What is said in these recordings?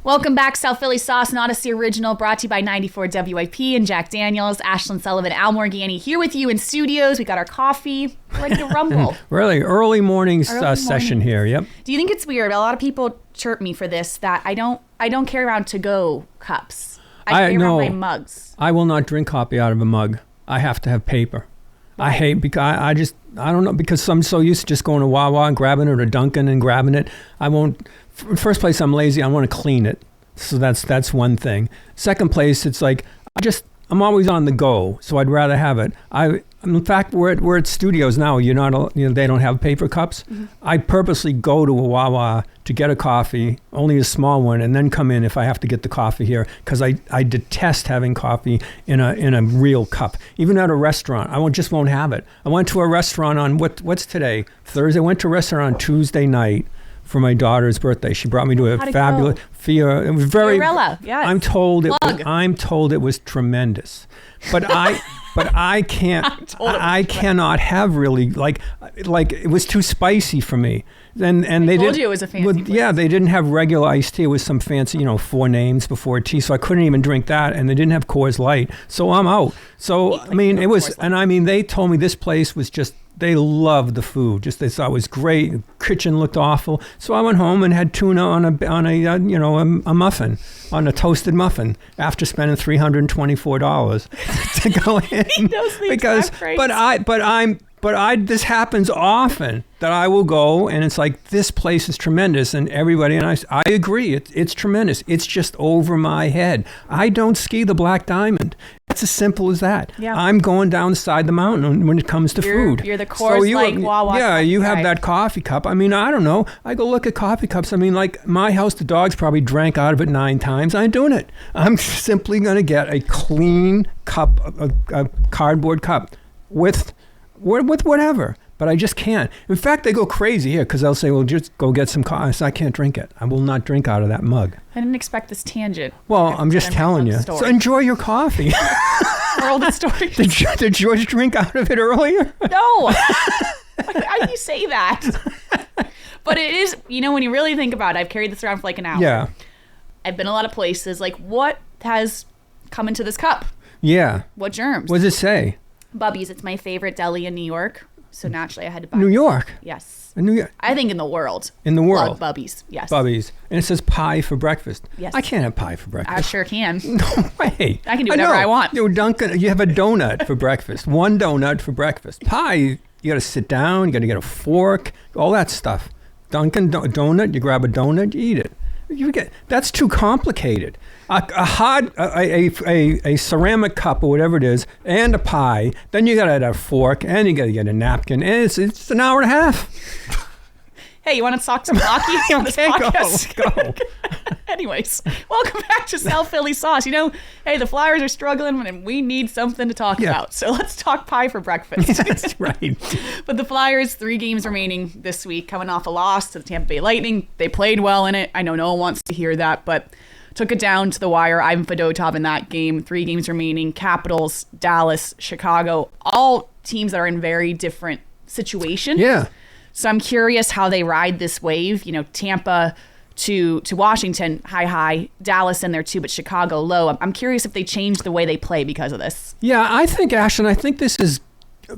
Welcome back, South Philly Sauce, an Audacy original, brought to you by 94 WIP and Jack Daniels. Ashlyn, Sullivan, Al Morganti here with you in studios. We got our coffee. We're ready to rumble. Really early morning session here. Yep. Do you think it's weird? A lot of people chirp me for this, that I don't carry around to-go cups. I carry around my mugs. I will not drink coffee out of a mug. I have to have paper. Right. I hate because I don't know, because I'm so used to just going to Wawa and grabbing it, or Dunkin' and grabbing it. I won't. In first place, I'm lazy. I want to clean it. So that's one thing. Second place, it's like I'm always on the go, so I'd rather have it. In fact, we're at studios now. They don't have paper cups. Mm-hmm. I purposely go to a Wawa to get a coffee, only a small one, and then come in if I have to get the coffee here, because I detest having coffee in a real cup. Even at a restaurant, I just won't have it. I went to a restaurant on what's today? Thursday. I went to a restaurant on Tuesday night for my daughter's birthday. She brought me to a fabulous it was very Tortorella, yes. I'm told it was tremendous. But I cannot have really like it was too spicy for me. And they told you it was a fancy place. Yeah, they didn't have regular iced tea. It was some fancy, 4 names before tea. So I couldn't even drink that, and they didn't have Coors Light. So I'm out. So they told me this place was just, they loved the food. Just they thought it was great. The kitchen looked awful. So I went home and had tuna on a muffin, on a toasted muffin, after spending $324 to go in. This happens often, that I will go and it's like, this place is tremendous, and everybody, and I agree, it's tremendous. It's just over my head. I don't ski the Black Diamond. It's as simple as that. Yeah. I'm going down the side of the mountain when it comes to food. You're the Coors Light Wawa. Yeah, you have that coffee cup. I mean, I don't know. I go look at coffee cups. I mean, like my house, the dogs probably drank out of it 9 times. I ain't doing it. I'm simply going to get a clean cup, a cardboard cup with whatever. But I just can't. In fact, they go crazy here because they'll say, well, just go get some coffee. I said, I can't drink it. I will not drink out of that mug. I didn't expect this tangent. Well, I'm just telling you. So enjoy your coffee. Moral of the story. Did George drink out of it earlier? No. Why do you say that? But it is, when you really think about it, I've carried this around for like an hour. Yeah. I've been a lot of places. Like, what has come into this cup? Yeah. What germs? What does it say? Bubby's. It's my favorite deli in New York. So naturally, I had to buy New York? Yes. In New York? I think in the world. In the world? Love Bubby's, yes. Bubby's. And it says pie for breakfast. Yes. I can't have pie for breakfast. I sure can. No way. I can do whatever I want. Dunkin', you have a donut for breakfast. 1 donut for breakfast. Pie, you got to sit down, you got to get a fork, all that stuff. Dunkin' donut, you grab a donut, you eat it. That's too complicated. A ceramic cup or whatever it is, and a pie. Then you got to have a fork, and you got to get a napkin, and it's an hour and a half. Hey, you want to talk some hockey on this podcast? Go. Anyways, welcome back to South Philly Sauce. Hey, the Flyers are struggling, and we need something to talk about. So let's talk pie for breakfast. That's right. But the Flyers, 3 games remaining this week, coming off a loss to the Tampa Bay Lightning. They played well in it. I know no one wants to hear that, but took it down to the wire. Ivan Fedotov in that game. 3 games remaining. Capitals, Dallas, Chicago, all teams that are in very different situations. Yeah. So I'm curious how they ride this wave. Tampa to Washington, high, Dallas in there too, but Chicago low. I'm curious if they change the way they play because of this. Yeah, I think, Ashlyn, this is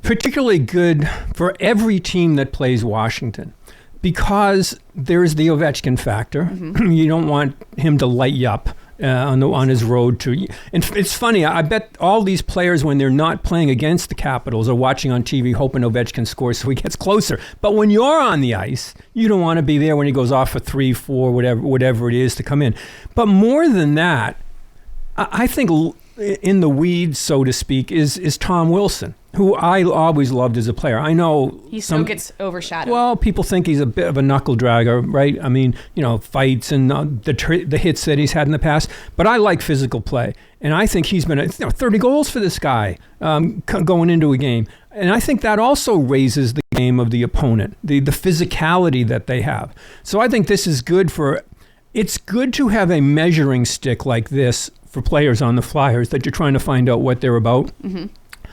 particularly good for every team that plays Washington, because there's the Ovechkin factor. Mm-hmm. You don't want him to light you up on his road to. And it's funny. I bet all these players, when they're not playing against the Capitals, are watching on TV, hoping Ovechkin scores so he gets closer. But when you're on the ice, you don't want to be there when he goes off for 3, 4, whatever it is to come in. But more than that, I think in the weeds, so to speak, is Tom Wilson, who I always loved as a player. I know he still gets overshadowed. Well, people think he's a bit of a knuckle dragger, right? I mean, fights and the hits that he's had in the past. But I like physical play, and I think he's been 30 goals for this guy going into a game, and I think that also raises the game of the opponent, the physicality that they have. So I think this is good for. It's good to have a measuring stick like this for players on the Flyers that you're trying to find out what they're about. Mm-hmm.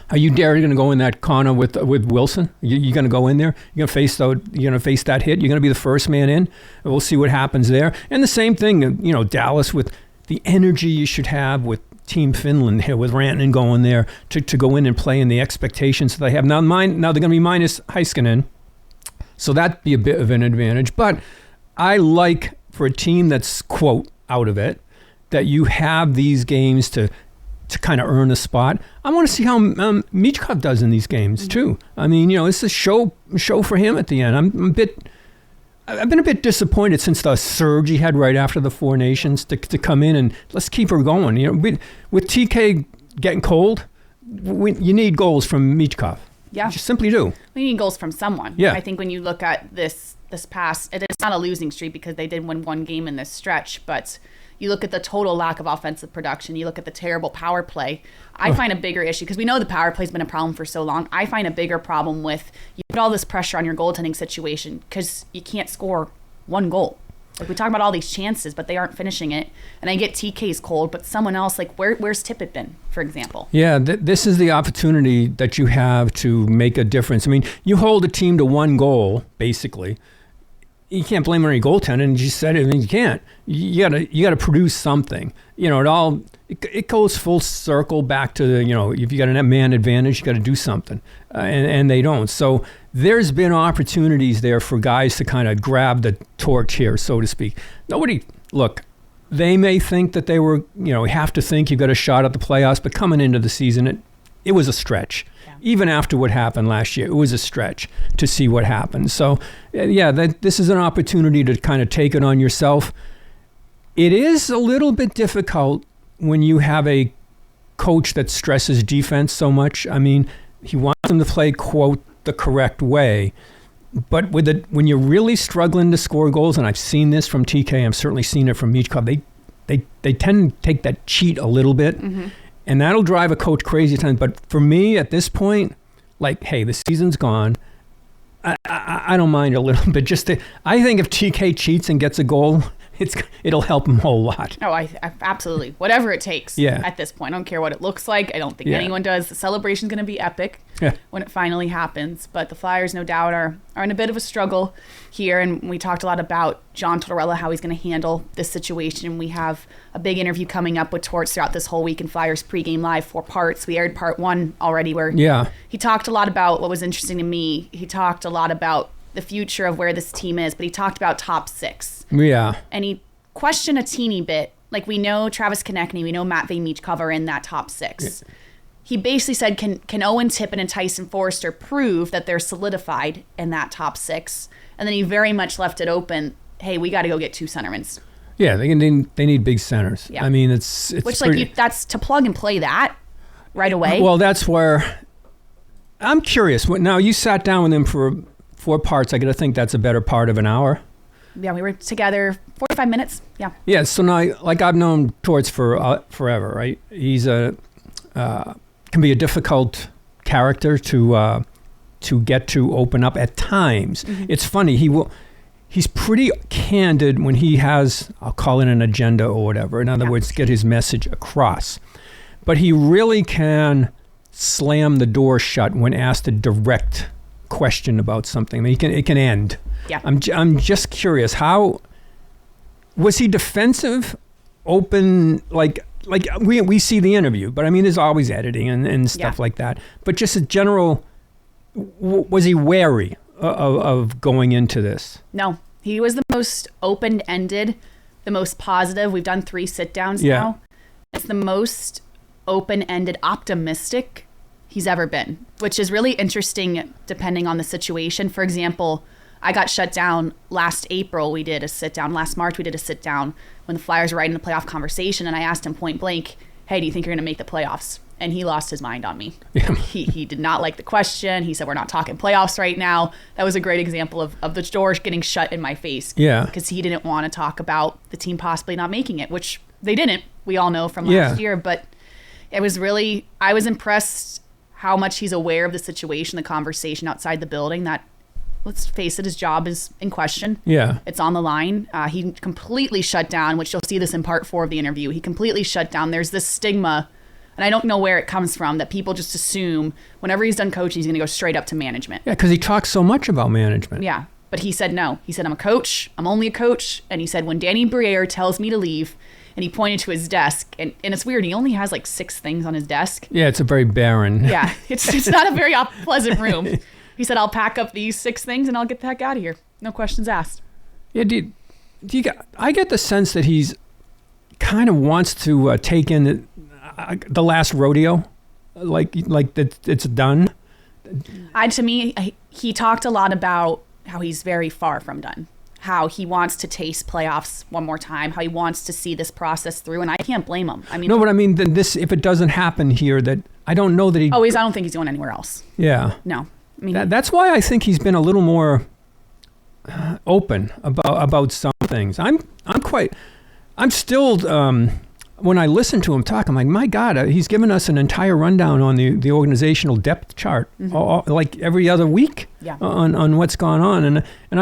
Are you going to go in that corner with Wilson? You going to go in there? You're going to face that hit. You're going to be the first man in. We'll see what happens there. And the same thing, Dallas with the energy you should have with Team Finland here with Rantanen going there to go in and play in the expectations that they have. Now they're going to be minus Heiskanen, so that'd be a bit of an advantage. But I like for a team that's, quote, out of it, that you have these games to kind of earn a spot. I want to see how Michkov does in these games too. I mean, it's a show for him at the end. I've been a bit disappointed since the surge he had right after the Four Nations to come in and let's keep her going. With TK getting cold, you need goals from Michkov. Yeah, you just simply do. We need goals from someone. Yeah, I think when you look at this past, it is not a losing streak because they did win one game in this stretch, but you look at the total lack of offensive production. You look at the terrible power play. I find a bigger issue because we know the power play's been a problem for so long. I find a bigger problem with you put all this pressure on your goaltending situation because you can't score one goal. Like we talk about all these chances, but they aren't finishing it. And I get TK's cold, but someone else, like where's Tippett been, for example? Yeah, this is the opportunity that you have to make a difference. I mean, you hold a team to one goal, basically. You can't blame any goaltender, and you said it. I mean, you can't. You gotta produce something. It goes full circle back to if you got a man advantage, you got to do something, and they don't. So there's been opportunities there for guys to kind of grab the torch here, so to speak. They may think that they were, have to think you got a shot at the playoffs, but coming into the season, it was a stretch. Even after what happened last year, it was a stretch to see what happened. So, this is an opportunity to kind of take it on yourself. It is a little bit difficult when you have a coach that stresses defense so much. I mean, he wants them to play, quote, the correct way. But when you're really struggling to score goals, and I've seen this from TK, I've certainly seen it from Michkov, they tend to take that cheat a little bit. Mm-hmm. And that'll drive a coach crazy at times. But for me, at this point, hey, the season's gone. I don't mind a little bit. I think if TK cheats and gets a goal, it'll help him a whole lot. Oh, I absolutely. Whatever it takes at this point. I don't care what it looks like. I don't think anyone does. The celebration's going to be epic when it finally happens. But the Flyers, no doubt, are in a bit of a struggle here. And we talked a lot about John Tortorella, how he's going to handle this situation. We have a big interview coming up with Torts throughout this whole week in Flyers pregame live, 4 parts. We aired part 1 already where he talked a lot about what was interesting to me. He talked a lot about the future of where this team is, but he talked about top 6. Yeah. And he questioned a teeny bit. Like, we know Travis Konechny, we know Matvei Michkov are in that top 6. Yeah. He basically said, can Owen Tippett and Tyson Forster prove that they're solidified in that top 6? And then he very much left it open. Hey, we got to go get 2 centermans. Yeah, they need big centers. Yeah. I mean, it's which that's to plug and play that right away. Well, that's where I'm curious. Now, you sat down with him for 4 parts. I got to think that's a better part of an hour. Yeah, we were together 45 minutes. Yeah. Yeah. So now, I've known Torts for forever, right? He's can be a difficult character to get to open up at times. Mm-hmm. It's funny. He's pretty candid when he has, I'll call it an agenda or whatever. In other words, get his message across. But he really can slam the door shut when asked a direct question about something. I mean, it can end. Yeah. I'm just curious, how was he defensive, open, like we see the interview, but I mean, there's always editing and stuff like that. But just a general, was he wary of going into this? No, he was the most open-ended, the most positive. We've done 3 sit-downs now. It's the most open-ended, optimistic he's ever been, which is really interesting depending on the situation. For example, I got shut down last April. We did a sit-down. Last March, we did a sit-down when the Flyers were right in the playoff conversation, and I asked him point blank, hey, do you think you're going to make the playoffs? And he lost his mind on me. Yeah. He did not like the question. He said, we're not talking playoffs right now. That was a great example of the door getting shut in my face. Yeah. Because he didn't want to talk about the team possibly not making it, which they didn't. We all know from last year. But it was really, I was impressed how much he's aware of the situation, the conversation outside the building, that, let's face it, his job is in question. Yeah. It's on the line. He completely shut down, which you'll see this in part 4 of the interview. He completely shut down. There's this stigma And I don't know where it comes from that people just assume whenever he's done coaching, he's going to go straight up to management. Yeah, because he talks so much about management. Yeah. But he said no. He said, I'm a coach. I'm only a coach. And he said, when Danny Briere tells me to leave, and he pointed to his desk, and it's weird. He only has like 6 things on his desk. Yeah, it's a very barren. Yeah, it's not a very pleasant room. He said, I'll pack up these 6 things and I'll get the heck out of here. No questions asked. Yeah, I get the sense that he's kind of wants to take in the last rodeo, like that it's done. To me, he talked a lot about how he's very far from done. How he wants to taste playoffs one more time, how he wants to see this process through, and I can't blame him. I mean, no, but I mean, then if it doesn't happen here, that I don't know that he. I don't think he's going anywhere else. Yeah. No, I mean that's why I think he's been a little more open about some things. I'm still when I listen to him talk, I'm like, my God, he's given us an entire rundown on the organizational depth chart, like every other week, on what's gone on, and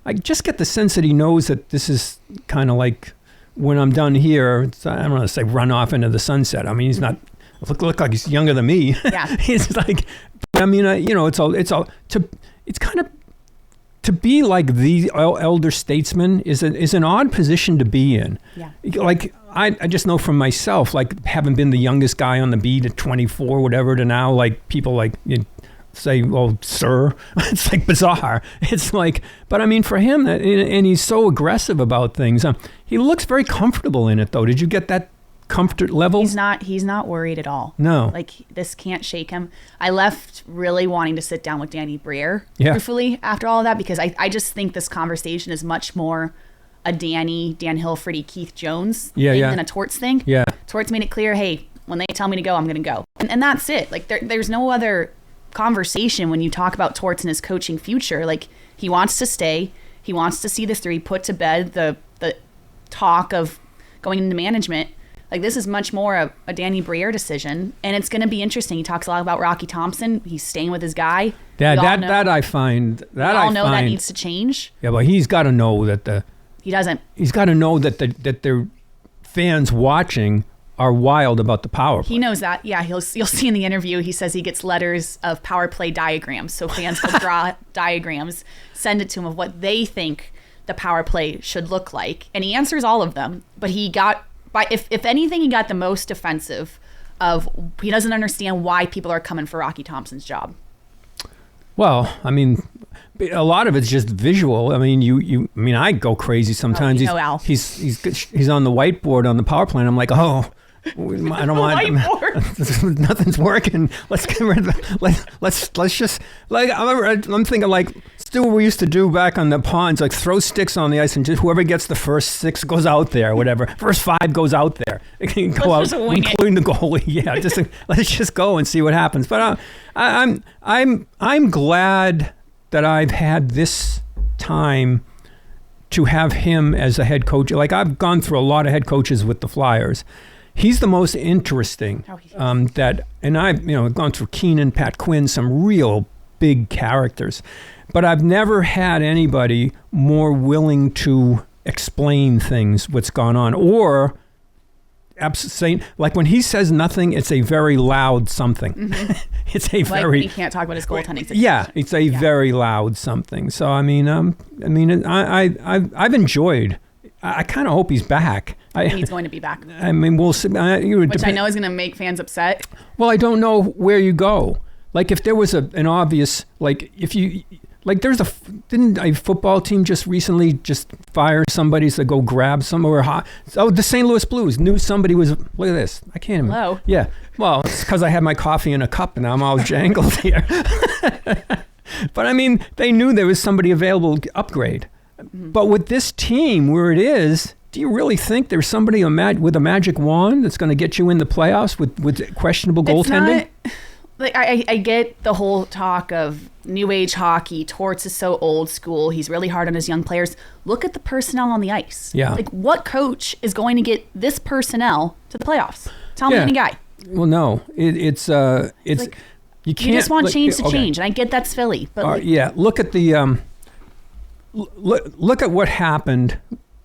I just get the sense that he knows that this is kind of like when I'm done here, I don't want to say run off into the sunset. I mean, he's not look like he's younger than me. Yeah. He's like, I mean, it's kind of to be like the elder statesman is an odd position to be in. Yeah. Like I just know from myself, like having been the youngest guy on the beat at 24, whatever, to now like people like say, well, sir, it's like bizarre. It's like, but I mean, for him, and he's so aggressive about things. He looks very comfortable in it, though. Did you get that comfort level? He's not worried at all. No. Like, this can't shake him. I left really wanting to sit down with Danny Briere, truthfully, after all of that, because I just think this conversation is much more a Dan Hilferty, Keith Jones thing than a Torts thing. Yeah. Torts made it clear, hey, when they tell me to go, I'm going to go. And that's it. Like, there's no other conversation when you talk about Torts and his coaching future. Like, he wants to stay. He wants to see the 3 put to bed, the talk of going into management. Like, this is much more a Danny Briere decision, and it's going to be interesting. He talks a lot about Rocky Thompson. He's staying with his guy. That I find that needs to change. Yeah, but he's got to know that he doesn't. He's got to know that their fans watching are wild about the power play. He knows that. Yeah, you'll see in the interview, he says he gets letters of power play diagrams. So fans will draw diagrams, send it to him of what they think the power play should look like. And he answers all of them. But if anything, he got the most defensive of he doesn't understand why people are coming for Rocky Thompson's job. Well, I mean, a lot of it's just visual. I mean, I go crazy sometimes. Al. He's on the whiteboard on the power play, and I'm like, oh, I don't want nothing's working. Let's get rid of let's just like I'm thinking like still what we used to do back on the ponds, like throw sticks on the ice and just whoever gets the first 6 goes out there, whatever. First 5 goes out there. It can go out, including the goalie. Yeah, just let's just go and see what happens. But I'm glad that I've had this time to have him as a head coach. Like, I've gone through a lot of head coaches with the Flyers. He's the most interesting. And I've gone through Keenan, Pat Quinn, some real big characters, but I've never had anybody more willing to explain things, what's gone on, or saying, like, when he says nothing, it's a very loud something. Mm-hmm. It's a like very. He can't talk about his goaltending situation. Yeah, it's a very loud something. So I've enjoyed. I kind of hope he's back. He's going to be back. I mean, we'll see. Which I know is going to make fans upset. Well, I don't know where you go. Like, if there was an obvious, like, if you, like, didn't a football team just recently just fire somebody to go grab somewhere hot? Oh, the St. Louis Blues knew somebody was, look at this. I can't even. Hello. Yeah. Well, it's because I had my coffee in a cup and I'm all jangled here. But I mean, they knew there was somebody available to upgrade. Mm-hmm. But with this team where it is, do you really think there's somebody with a magic wand that's going to get you in the playoffs with questionable goaltending? Like, I get the whole talk of new age hockey. Torts is so old school. He's really hard on his young players. Look at the personnel on the ice. Yeah. Like, what coach is going to get this personnel to the playoffs? Tell me any guy. Well, no. It's like, you can't. You just want change to change, and I get that's Philly. But look at the look at what happened.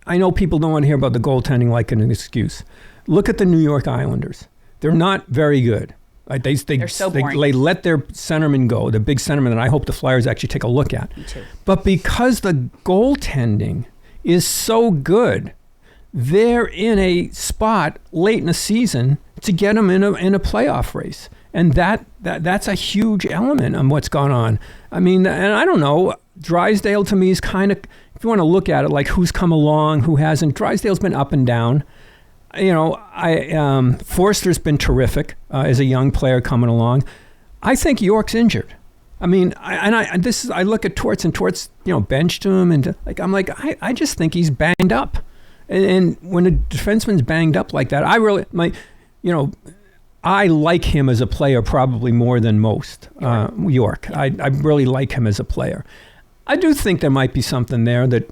I know people don't want to hear about the goaltending like an excuse. Look at the New York Islanders. They're not very good. Like They're so boring. They let their centerman go, the big centerman that I hope the Flyers actually take a look at. Me too. But because the goaltending is so good, they're in a spot late in the season to get them in a playoff race. And that's a huge element on what's gone on. I mean, and I don't know, Drysdale to me is kind of, if you want to look at it, like who's come along, who hasn't. Drysdale's been up and down. You know, Forster's been terrific as a young player coming along. I think York's injured. I mean, I look at Torts, and Torts, you know, benched him, and I just think he's banged up. And when a defenseman's banged up like that, I like him as a player probably more than most, York. I really like him as a player. I do think there might be something there that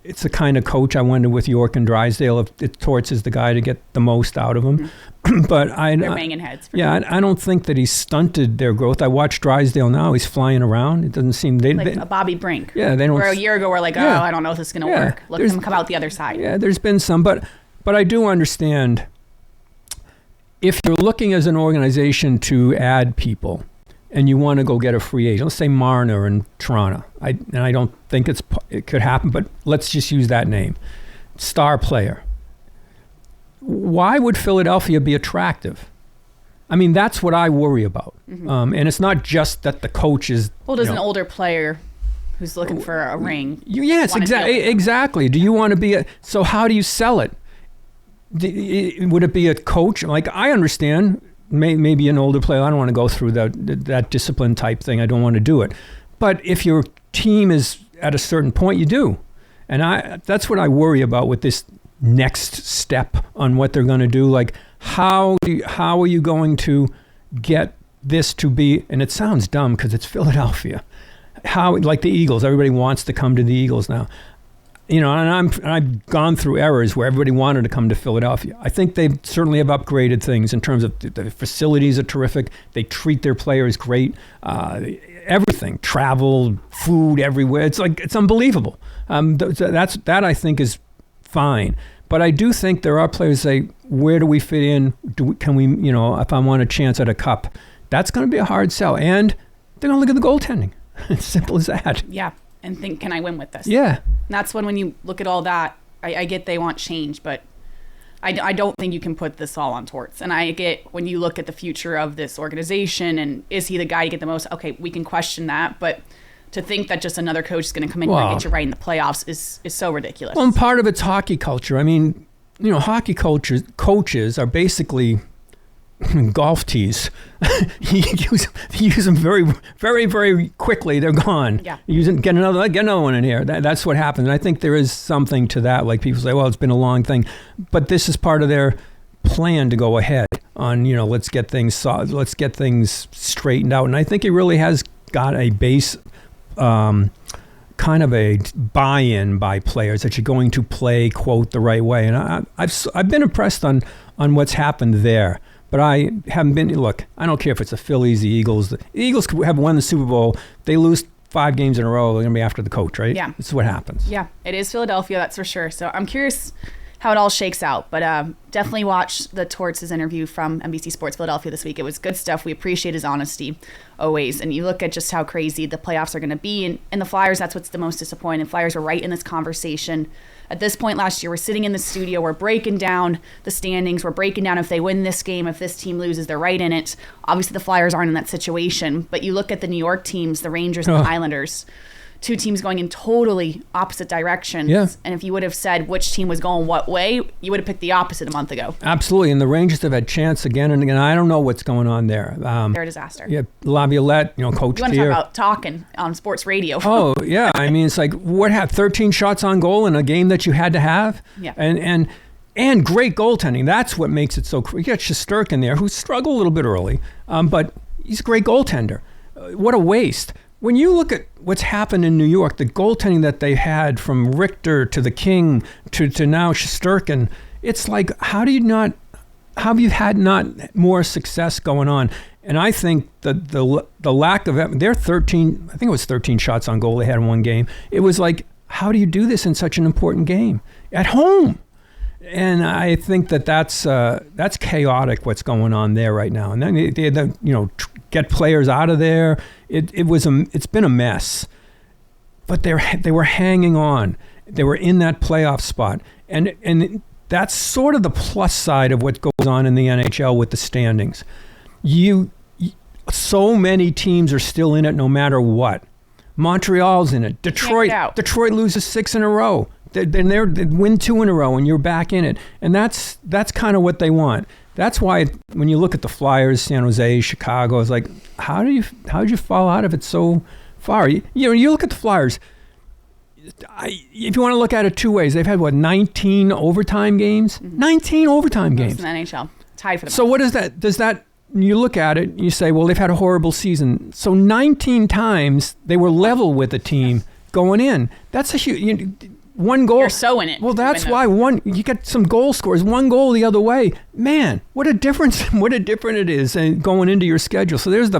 it's the kind of coach I wonder with York and Drysdale if Torts is the guy to get the most out of him. Mm-hmm. But they're banging heads. I don't think that he's stunted their growth. I watch Drysdale now. He's flying around. It doesn't seem a Bobby Brink. Yeah, they don't. Where a year ago we're like, I don't know if this is going to work. Look at him come out the other side. Yeah, there's been some, but I do understand. If you're looking as an organization to add people and you want to go get a free agent, let's say Marner in Toronto, I don't think it could happen, but let's just use that name, star player. Why would Philadelphia be attractive? I mean, that's what I worry about. Mm-hmm. And it's not just that the coach is... Well, does an older player who's looking for a ring... Yes, exactly. Do you want to be... So how do you sell it? Would it be a coach? Like, I understand, maybe an older player. I don't want to go through that discipline type thing. I don't want to do it. But if your team is at a certain point, you do. And that's what I worry about with this next step on what they're going to do. Like, how are you going to get this to be, and it sounds dumb because it's Philadelphia. How, like the Eagles, everybody wants to come to the Eagles now. You know, and I've gone through eras where everybody wanted to come to Philadelphia. I think they certainly have upgraded things in terms of the facilities are terrific. They treat their players great. Everything, travel, food, everywhere. It's unbelievable. That I think is fine. But I do think there are players say, where do we fit in? Can we, you know, if I want a chance at a cup, that's going to be a hard sell. And they're going to look at the goaltending. It's simple as that. Yeah. And think, can I win with this? Yeah. And that's when you look at all that, I get they want change, but I don't think you can put this all on Torts. And I get when you look at the future of this organization and is he the guy to get the most? Okay, we can question that, but to think that just another coach is going to come in here and get you right in the playoffs is so ridiculous. Well, and part of it's hockey culture. I mean, you know, hockey coaches are basically golf tees. you use them very, very, very quickly. They're gone. Yeah. Get another one in here. That's what happens. And I think there is something to that. Like people say, well, it's been a long thing, but this is part of their plan to go ahead on, you know, let's get things straightened out. And I think it really has got a base, kind of a buy-in by players that you're going to play, quote, the right way. And I've been impressed on what's happened there. But I haven't been, look, I don't care if it's the Phillies, the Eagles. The Eagles have won the Super Bowl. They lose 5 games in a row. They're going to be after the coach, right? Yeah. This is what happens. Yeah, it is Philadelphia, that's for sure. So I'm curious how it all shakes out. But definitely watch the Torts' interview from NBC Sports Philadelphia this week. It was good stuff. We appreciate his honesty always. And you look at just how crazy the playoffs are going to be. And the Flyers, that's what's the most disappointing. Flyers are right in this conversation. At this point last year, we're sitting in the studio. We're breaking down the standings. We're breaking down if they win this game, if this team loses, they're right in it. Obviously, the Flyers aren't in that situation. But you look at the New York teams, the Rangers and the Islanders, 2 teams going in totally opposite directions. Yeah. And if you would have said which team was going what way, you would have picked the opposite a month ago. Absolutely. And the Rangers have had chance again and again. I don't know what's going on there. They're a disaster. Yeah, Laviolette, you know, coach You want to talk about talking on sports radio. Oh, yeah. I mean, it's like, what happened? 13 shots on goal in a game that you had to have? Yeah. And great goaltending. That's what makes it so You got Shesterkin there, who struggled a little bit early, but he's a great goaltender. What a waste. When you look at what's happened in New York, the goaltending that they had from Richter to the King to now Shesterkin, it's like, how have you had not more success going on? And I think that the lack of their 13, I think it was 13 shots on goal they had in one game. It was like, how do you do this in such an important game at home? And I think that's chaotic what's going on there right now. And then they get players out of there. It's been a mess. But they were hanging on. They were in that playoff spot. And that's sort of the plus side of what goes on in the NHL with the standings. So many teams are still in it no matter what. Montreal's in it. Detroit loses 6 in a row. They win 2 in a row, and you're back in it. And that's kind of what they want. That's why when you look at the Flyers, San Jose, Chicago, it's like, how did you fall out of it so far? You look at the Flyers. If you want to look at it two ways, they've had 19 overtime games. Mm-hmm. 19 overtime games in the NHL, tied for the. So what is that? Does that? You look at it, you say, well, they've had a horrible season. So 19 times they were level with a team going in. That's a huge. One goal. You're so in it. Well, that's why you get some goal scores. One goal the other way. Man, what a difference! What a difference it is going into your schedule. So there's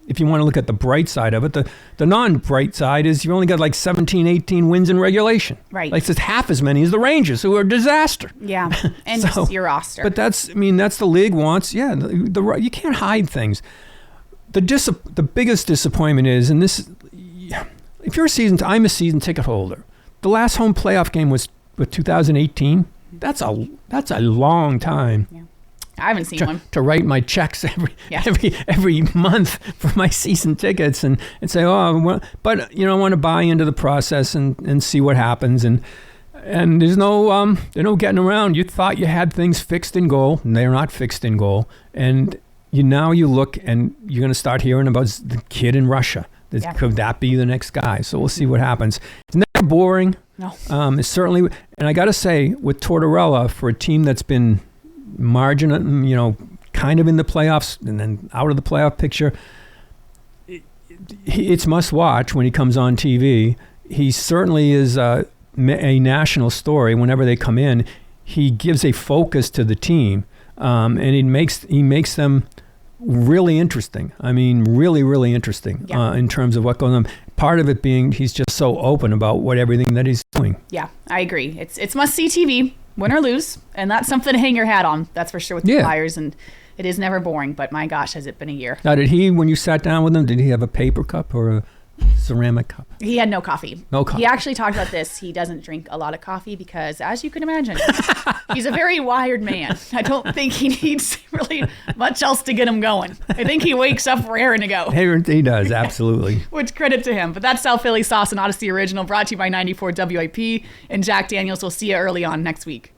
if you want to look at the bright side of it, the non-bright side is you only got like 17, 18 wins in regulation. Right. Like it's half as many as the Rangers, who are a disaster. Yeah, and just your roster. But that's the league wants. Yeah, you can't hide things. The biggest disappointment is, and this, if you're I'm a season ticket holder. The last home playoff game was 2018. That's a long time. Yeah. I haven't seen one. To write my checks every month for my season tickets and say, but I want to buy into the process and see what happens and there's no getting around. You thought you had things fixed in goal, and they're not fixed in goal. And you look and you're going to start hearing about the kid in Russia. Yeah. Could that be the next guy? So we'll see what happens. It's never boring. No. It's certainly, and I got to say, with Tortorella, for a team that's been marginal, kind of in the playoffs and then out of the playoff picture, it's must watch when he comes on TV. He certainly is a national story. Whenever they come in, he gives a focus to the team, and he makes them really interesting. I mean, really, really interesting. Yeah. In terms of what goes on. Part of it being he's just so open about everything that he's doing. Yeah, I agree. It's must-see TV, win or lose, and that's something to hang your hat on. That's for sure with the Flyers, and it is never boring. But my gosh, has it been a year? Now, when you sat down with him, did he have a paper cup or a ceramic cup? He had no coffee. No coffee. He actually talked about this. He doesn't drink a lot of coffee because, as you can imagine, he's a very wired man. I don't think he needs really much else to get him going. I think he wakes up raring to go. He does, absolutely. Which credit to him. But that's South Philly Sauce, an Audacy original, brought to you by 94 WIP and Jack Daniels. We'll see you early on next week.